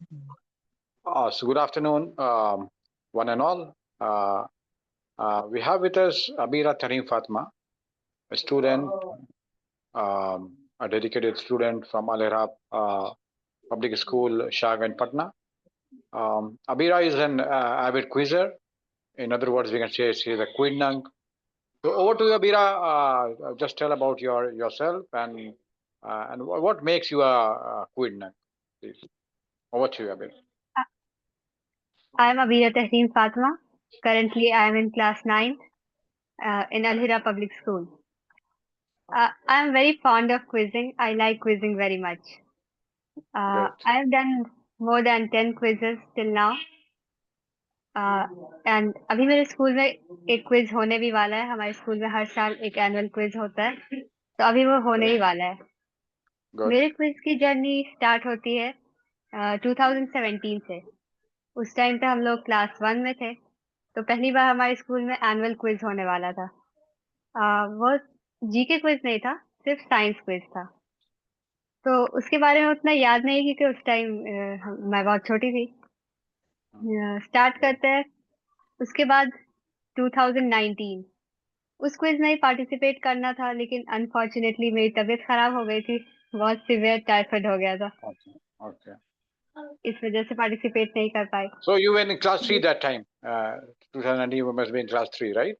So good afternoon, one and all. We have with us Abira Tareem Fatma, a student, a dedicated student from Al Iraq Public School, Shag and Patna. Abira is an avid quizzer. In other words, we can say she's a quidnung. So over to you, Abira. Just tell about yourself and what makes you a quidnung, please. Over to you, Abira. I am Abira Tahseen Fatma. Currently, I am in class 9 in Al Hira Public School. I am very fond of quizzing. I like quizzing very much. I Great. have done more than 10 quizzes till now. And अभी मेरे school में एक quiz होने भी वाला है. हमारे school में हर साल एक एनुअल क्विज होता है, तो अभी वो होने ही वाला है. Good. मेरे क्विज की जर्नी स्टार्ट होती है 2017 से. उस टाइम पे हम लोग क्लास 1 में थे, तो पहली बार हमारे स्कूल में एनुअल क्विज होने वाला था. वो जीके क्विज नहीं था, सिर्फ साइंस क्विज था. तो उसके बारे में उतना याद नहीं क्योंकि उस टाइम मैं बहुत छोटी थी. स्टार्ट करते हैं. उसके बाद 2019 उस क्विज में पार्टिसिपेट करना था, लेकिन अनफॉर्चुनेटली मेरी तबीयत खराब हो गई थी. बहुत सीवियर टाइफाइड हो गया था, Okay. Okay. इस वजह से पार्टिसिपेट नहीं कर पाई. So you were in class 3 that time. 2019, you must be in class 3, right?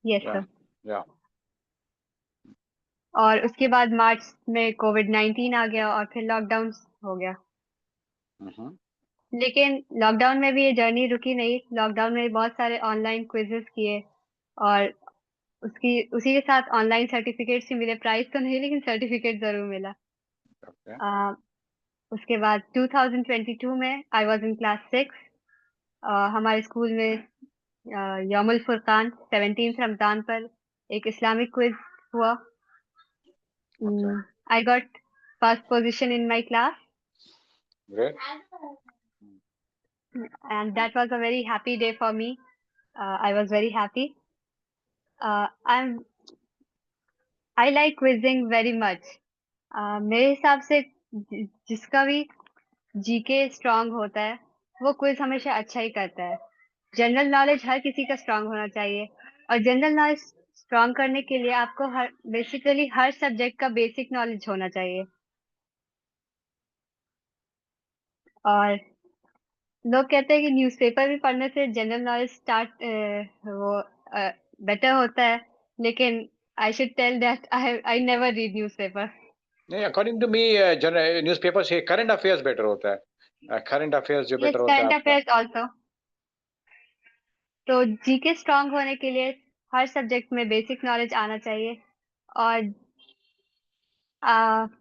Yes Yeah. Sir. Yeah. और उसके बाद मार्च में कोविड-19 आ गया और फिर लॉकडाउन हो गया. Mm-hmm. लेकिन लॉकडाउन में भी ये जर्नी रुकी नहीं. लॉकडाउन में बहुत सारे ऑनलाइन क्विजेस किए और उसी के साथ ऑनलाइन सर्टिफिकेट्स भी मिले. प्राइज तो नहीं, लेकिन सर्टिफिकेट जरूर मिला. Okay. उसके बाद 2022 में आई वाज इन क्लास 6. हमारे स्कूल में यौमुल फुरकान 17 रमजान पर एक इस्लामिक क्विज हुआ. Okay. I got first position in my class Great. and that was a very happy day for me. I was very happy. I'm I like quizzing very much. मेरे हिसाब से जिसका भी GK strong होता है, वो quiz हमेशा अच्छा ही करता है. जनरल नॉलेज हर किसी का स्ट्रांग होना चाहिए, और जनरल नॉलेज स्ट्रांग करने के लिए आपको बेसिकली हर सब्जेक्ट का बेसिक नॉलेज होना चाहिए. और लोग कहते हैं कि न्यूज़पेपर भी पढ़ने से जनरल नॉलेज वो बेटर होता है, लेकिन I should tell that I never read newspaper. नहीं, according to me, newspaper से current affairs better होता है. Current affairs जो यस, better होता है करंट आपका. Affairs also. तो जीके स्ट्रांग होने के लिए हर सब्जेक्ट में बेसिक नॉलेज आना चाहिए. और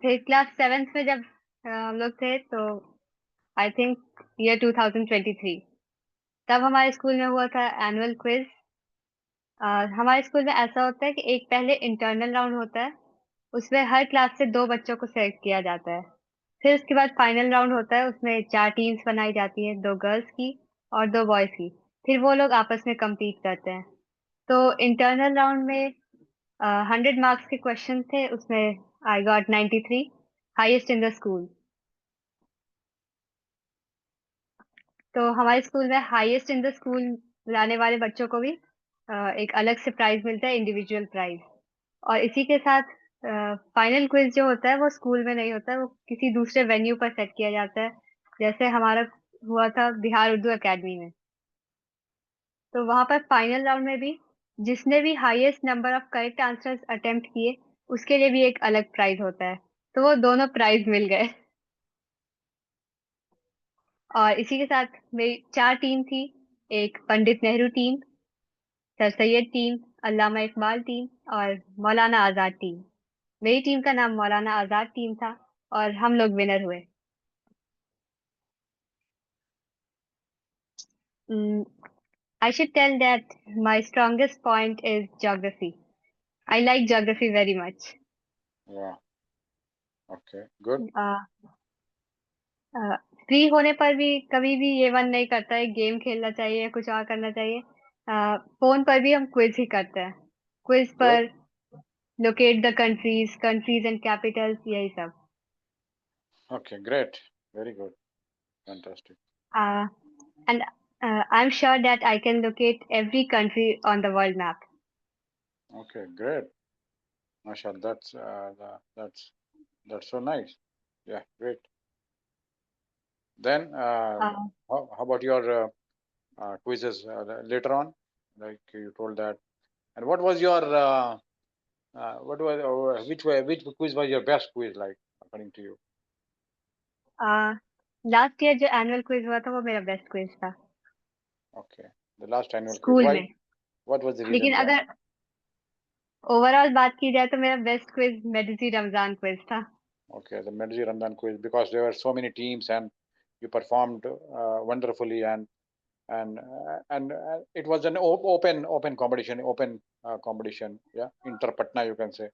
फिर क्लास 7th में जब हम लोग थे, तो आई थिंक ईयर 2023, तब हमारे स्कूल में हुआ था एनुअल क्विज. हमारे स्कूल में ऐसा होता है कि एक पहले इंटरनल राउंड होता है, उसमें हर क्लास से 2 बच्चों को सेलेक्ट किया जाता है. फिर उसके बाद फाइनल राउंड होता है, उसमें 4 टीम्स बनाई जाती है, 2 गर्ल्स की और 2 बॉयज की. फिर वो लोग आपस में compete करते हैं. तो इंटरनल राउंड में 100 मार्क्स के क्वेश्चन थे. उसमें I got 93, highest in the school. तो हमारे स्कूल में हाईएस्ट इन द स्कूल लाने वाले बच्चों को भी एक अलग से प्राइज मिलता है, इंडिविजुअल प्राइज. और इसी के साथ फाइनल क्विज जो होता है वो स्कूल में नहीं होता है, वो किसी दूसरे वेन्यू पर सेट किया जाता है. जैसे हमारा हुआ था बिहार उर्दू एकेडमी में. तो वहां पर फाइनल राउंड में भी जिसने भी highest number of correct answers attempt किए, उसके लिए भी एक अलग प्राइज होता है. तो वो दोनों प्राइज मिल गए. और इसी के साथ मेरी 4 टीम थी. एक Pandit Nehru team, sir Syed team, Allama Iqbal team और मौलाना आजाद टीम. मेरी टीम का नाम मौलाना आजाद टीम था और हम लोग विनर हुए. I should tell that my strongest point is geography. I like geography very much. Yeah. Okay. Good. Free होने पर भी कभी भी ये मन नहीं करता है गेम खेलना चाहिए या कुछ और करना चाहिए. फोन पर भी हम क्विज ही करते हैं. Quiz Good. पर locate the countries and Capitals, यही सब. Okay. Great. Very good. Fantastic. And I'm sure that I can locate every country on the world map. Okay, great. Mashallah, that's so nice. Yeah, great. Then, Uh, how about your quizzes later on? Like you told that. And what was your which quiz was your best quiz, like, according to you? Last year जो annual quiz हुआ था वो मेरा best quiz था Okay, the last annual quiz. School Why? में. What was the लेकिन reason behind? अगर overall बात की जाए तो मेरा best quiz Medici Ramzan quiz था. Okay, the Medzi Ramadan quiz, because there were so many teams and you performed wonderfully, and it was an open competition, competition. Yeah, inter Patna, you can say.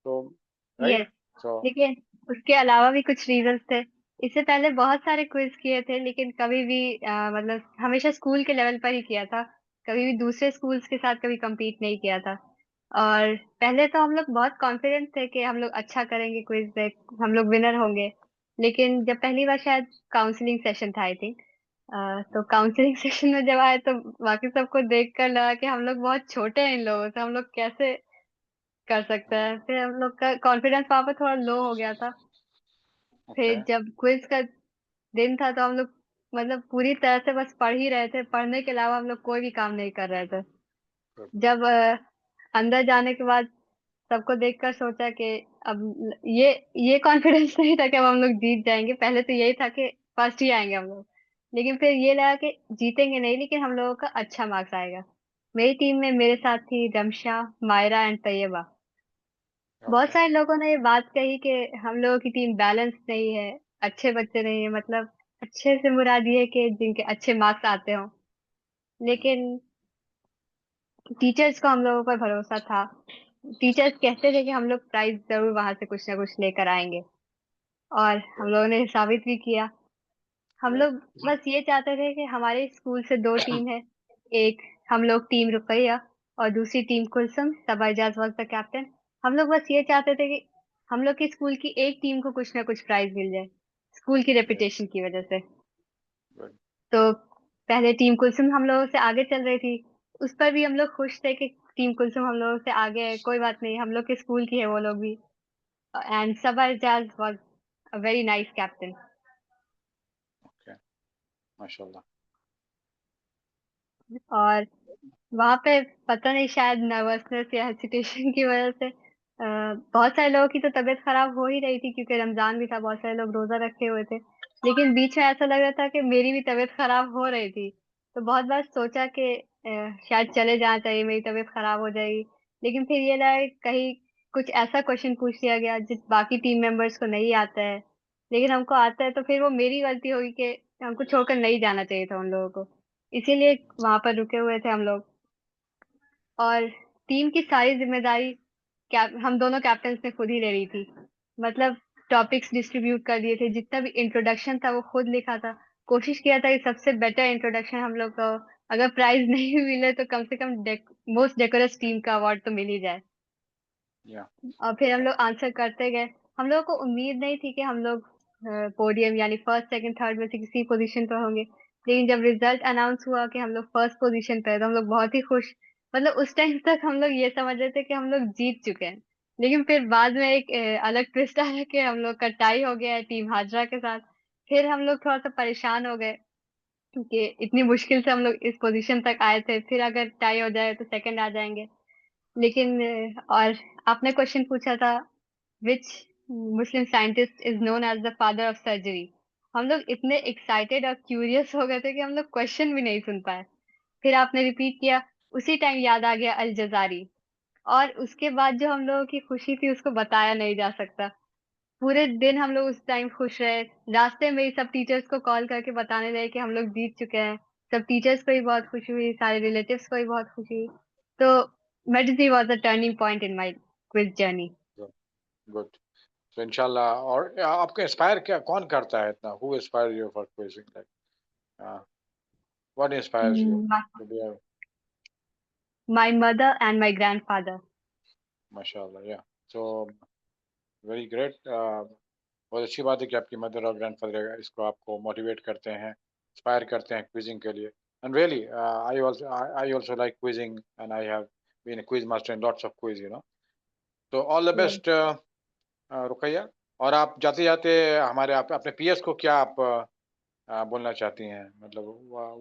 So, right? Yes. So, लेकिन उसके अलावा भी कुछ reasons थे. इससे पहले बहुत सारे क्विज किए थे लेकिन कभी भी मतलब हमेशा स्कूल के लेवल पर ही किया था. कभी भी दूसरे स्कूल्स के साथ कभी compete नहीं किया था. और पहले तो हम लोग बहुत कॉन्फिडेंट थे कि हम लोग अच्छा करेंगे क्विज में, हम लोग विनर होंगे. लेकिन जब पहली बार शायद काउंसलिंग सेशन था आई थिंक, तो काउंसलिंग सेशन में जब आए तो बाकी सबको देख कर लगा कि हम लोग बहुत छोटे हैं इन लोगों से, हम लोग कैसे कर सकते हैं. फिर हम लोग का कॉन्फिडेंस वहां पर थोड़ा लो हो गया था. फिर okay, जब क्विज का दिन था तो हम लोग मतलब पूरी तरह से बस पढ़ ही रहे थे, पढ़ने के अलावा हम लोग कोई भी काम नहीं कर रहे थे. good. जब अंदर जाने के बाद सबको देखकर सोचा कि अब ये कॉन्फिडेंस नहीं था कि अब हम लोग जीत जाएंगे. पहले तो यही था कि फर्स्ट ही आएंगे हम लोग. लेकिन फिर ये लगा कि जीतेंगे नहीं लेकिन हम लोगों का अच्छा मार्क्स आएगा. मेरी टीम में मेरे साथ थी रमशा, मायरा एंड तैयबा. बहुत Okay, सारे लोगों ने ये बात कही कि हम लोगों की टीम बैलेंस नहीं है, अच्छे बच्चे नहीं है. मतलब अच्छे से मुराद ये है कि जिनके अच्छे मार्क्स आते हों. लेकिन टीचर्स को हम लोगों पर भरोसा था. टीचर्स कहते थे कि हम लोग प्राइज जरूर वहां से कुछ ना कुछ लेकर आएंगे, और हम great, लोगों ने साबित भी किया. हम great. लोग बस ये चाहते थे कि हमारे स्कूल से दो टीम है. एक हम लोग टीम रुकैया और दूसरी team Kulsum. Saba was the captain. हम लोग बस ये चाहते थे कि हम लोग की स्कूल की एक टीम को कुछ ना कुछ प्राइज मिल जाए स्कूल की Great, रेपुटेशन की वजह से. good. तो पहले टीम कुलसुम हम लोगों से आगे चल रही थी. उस पर भी हम लोग खुश थे कि टीम कुलसुम हम लोगों से आगे है, कोई बात नहीं, हम लोग के स्कूल की है वो लोग भी. And Saba Ijaz was a very nice captain. Okay, mashallah. और वहां पे पता नहीं शायद नर्वसनेस या हेसिटेशन की वजह से बहुत सारे लोगों की तो तबीयत खराब हो ही रही थी क्योंकि रमजान भी था, बहुत सारे लोग रोजा रखे हुए थे. लेकिन बीच में ऐसा लग रहा था कि मेरी भी तबीयत खराब हो रही थी. तो बहुत बार सोचा कि शायद चले जाना चाहिए, मेरी तबीयत खराब हो जाएगी. लेकिन फिर ये लगा कि कहीं कुछ ऐसा क्वेश्चन पूछ लिया गया जिस बाकी टीम मेंबर्स को नहीं आता है लेकिन हमको आता है, तो फिर वो मेरी गलती होगी कि हमको छोड़कर नहीं जाना चाहिए था उन लोगों को. इसीलिए वहां पर रुके हुए थे हम लोग. और टीम की सारी जिम्मेदारी हम दोनों कैप्टन ने खुद ही ले ली थी. मतलब टॉपिक्स डिस्ट्रीब्यूट कर दिए थे, जितना भी इंट्रोडक्शन था वो खुद लिखा था. कोशिश किया था कि सबसे बेटर इंट्रोडक्शन हम लोग को, अगर प्राइज नहीं मिले तो कम से कम मोस्ट डेकोरस टीम का अवार्ड तो मिल ही जाए. Yeah, और फिर हम लोग आंसर करते गए. हम लोगों को उम्मीद नहीं थी कि हम लोग पोडियम यानी फर्स्ट सेकंड थर्ड में से किसी पोजीशन पर होंगे. लेकिन जब रिजल्ट अनाउंस हुआ कि हम लोग फर्स्ट पोजीशन पे है तो हम लोग बहुत ही खुश. मतलब उस टाइम तक हम लोग ये समझ रहे थे कि हम लोग जीत चुके हैं. लेकिन फिर बाद में एक अलग ट्विस्ट आया कि हम लोग का टाई हो गया है टीम हाजरा के साथ. फिर हम लोग थोड़ा सा परेशान हो गए क्योंकि इतनी मुश्किल से हम लोग इस पोजीशन तक आए थे, फिर अगर टाई हो जाए तो सेकंड आ जाएंगे. लेकिन और आपने क्वेश्चन पूछा था which Muslim scientist is known as the father of surgery. हम लोग इतने एक्साइटेड और क्यूरियस हो गए थे कि हम लोग क्वेश्चन भी नहीं सुन पाए. फिर आपने रिपीट किया, उसी टाइम याद आ गया अल जजारी. और उसके बाद जो हम लोगों की खुशी थी उसको बताया नहीं जा सकता. पूरे दिन हम लोग उस टाइम खुश रहे. रास्ते में ही सब टीचर्स को कॉल करके बताने लगे कि हम लोग जीत चुके हैं. सब टीचर्स को भी बहुत खुशी हुई, सारे रिलेटिव्स को भी बहुत खुशी हुई. तो Medici was a turning point in my quiz journey. good, good. So, inshallah, और आपको इंस्पायर क्या कौन करता है इतना? Who inspires you for quizzing? Like, what inspires you to be a My mother and my grandfather. mashallah? Yeah. So very great. बहुत अच्छी बात है कि आपकी मदर और ग्रैंडफादर इसको आपको मोटिवेट करते हैं, इंस्पायर करते हैं क्विजिंग के लिए। And really I also like quizzing and I have been a quiz master in lots of quiz, तो all the Yes. Best Rukaiya. और आप जाते-जाते हमारे आप अपने पीएस को क्या आप बोलना चाहती हैं? मतलब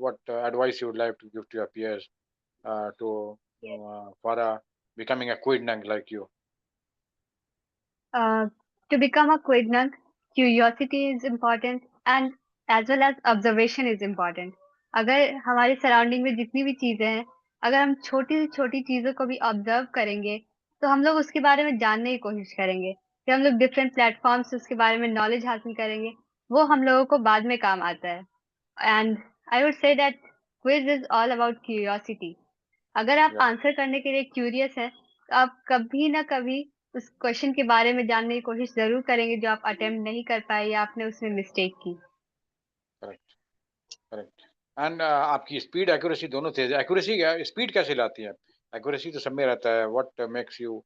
what advice you would like to give to your peers to Yes. For becoming a quid like you? To become a quidnunc, curiosity is important and as well as observation is important. अगर हमारे surrounding में जितनी भी चीजें हैं, अगर हम छोटी से छोटी चीजों को भी ऑब्जर्व करेंगे, तो हम लोग उसके बारे में जानने की कोशिश करेंगे। फिर हम लोग डिफरेंट प्लेटफॉर्म से उसके बारे में नॉलेज हासिल करेंगे, वो हम लोगों को बाद में काम आता है। And I would say that quiz is all about curiosity. अगर आप या आंसर करने के लिए क्यूरियस हैं, तो आप कभी ना कभी उस क्वेश्चन के बारे में जानने की कोशिश ज़रूर करेंगे जो आप अटेम्प्ट नहीं कर पाए या आपने उसमें मिस्टेक की। Correct, correct. एंड आपकी स्पीड एक्यूरेसी दोनों तेज है। एक्यूरेसी क्या स्पीड कैसे लाती है? एक्यूरेसी तो सब में रहता है। What makes you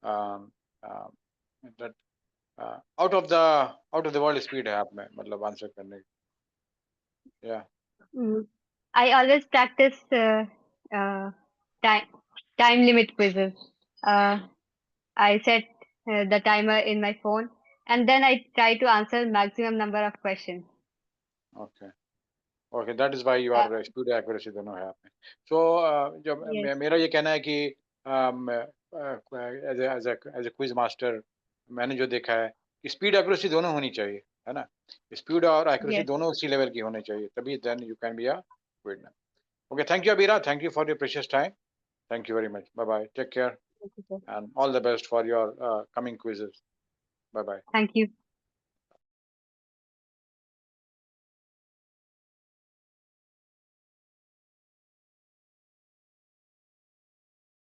that out of the world speed है आप में, मतलब आंसर करने की? या I always practice uh, time time limit quizzes. Uh, I set the timer in my phone and then I try to answer maximum number of questions. Okay, okay, that is why you Uh, are speed accuracy दोनों है आप में। सो जब yes, मेरा ये कहना है कि एज ए क्विज मास्टर मैंने जो देखा है कि स्पीड एक्यूरेसी दोनों होनी चाहिए, है ना? स्पीड और एक्यूरेसी yes. दोनों उसी लेवल की होनी चाहिए, तभी then you can be a quid. Okay, thank you Abeera, thank you for your precious time. Thank you very much. Bye bye, take care Thank you, sir. And all the best for your coming quizzes. Bye bye. Thank you.